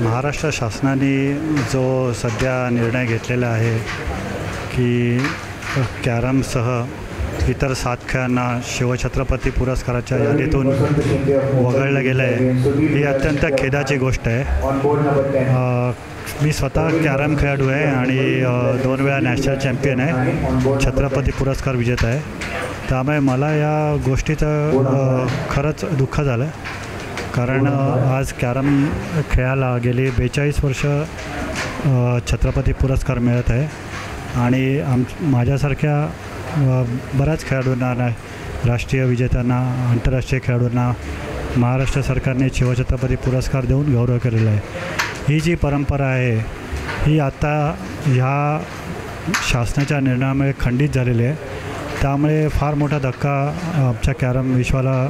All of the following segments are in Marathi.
महाराष्ट्र शासनाने जो सध्या निर्णय घेतलेला आहे की कॅरमसह इतर 7 खेळांना शिवछत्रपती पुरस्काराच्या यादीतून वगळलं गेलं आहे, ही अत्यंत खेदाची गोष्ट आहे. मी स्वतः कॅरम खेळाडू आहे आणि 2 वेळा नॅशनल चॅम्पियन आहे, छत्रपती पुरस्कार विजेता आहे. त्यामुळे मला या गोष्टीचं खरंच दुःख झालं, कारण आज कॅरम खेळायला गेली 42 वर्ष छत्रपती पुरस्कार मिळत आहे आणि माझ्यासारख्या बऱ्याच खेळाडूंना, राष्ट्रीय विजेत्यांना, आंतरराष्ट्रीय खेळाडूंना महाराष्ट्र सरकारने शिवछत्रपती पुरस्कार देऊन गौरव केलेला आहे. ही जी परंपरा आहे ही आता ह्या शासनाच्या निर्णयामुळे खंडित झालेली आहे. त्यामुळे फार मोठा धक्का आमच्या कॅरम विश्वाला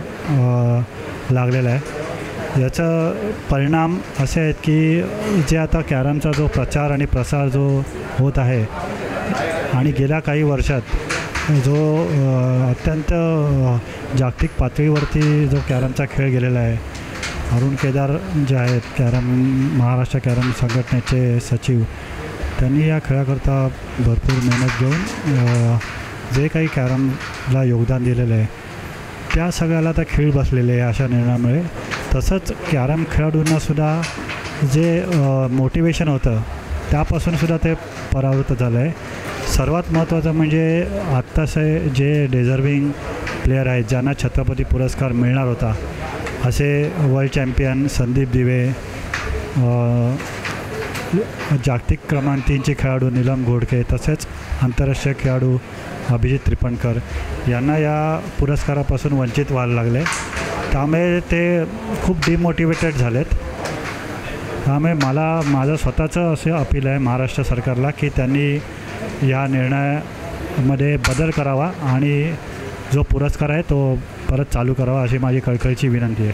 लागलेला आहे. याचा परिणाम असे आहेत की जे आता कॅरमचा जो प्रचार आणि प्रसार जो होत आहे आणि गेल्या काही वर्षात जो अत्यंत जागतिक पातळीवरती जो कॅरमचा खेळ गेलेला आहे, अरुण केदार जे आहेत महाराष्ट्र कॅरम संघटनेचे सचिव, त्यांनी या खेळाकरता भरपूर मेहनत घेऊन जे काही कॅरमला योगदान दिलेलं आहे त्या सगळ्याला आता खीळ बसलेले आहे अशा निर्णयामुळे. तसंच कॅरम खेळाडूंनासुद्धा जे मोटिवेशन होतं त्यापासूनसुद्धा ते परावृत्त झालं आहे. सर्वात महत्त्वाचं म्हणजे आत्ताचे जे डिझर्विंग प्लेयर आहेत ज्यांना छत्रपती पुरस्कार मिळणार होता, असे वर्ल्ड चॅम्पियन संदीप दिवे, जागतिक क्रमांक 3चे खेळाडू नीलम घोडके, तसेच आंतरराष्ट्रीय खेळाडू अभिजित त्रिपणकर यांना या पुरस्कारापासून वंचित व्हायला लागले. त्यामुळे ते खूप डिमोटिवेटेड झालेत. त्यामुळे माझं स्वतःचं असं अपील आहे महाराष्ट्र सरकारला की त्यांनी या निर्णयामध्ये बदल करावा आणि जो पुरस्कार आहे तो परत चालू करावा, अशी माझी कळकळीची विनंती आहे.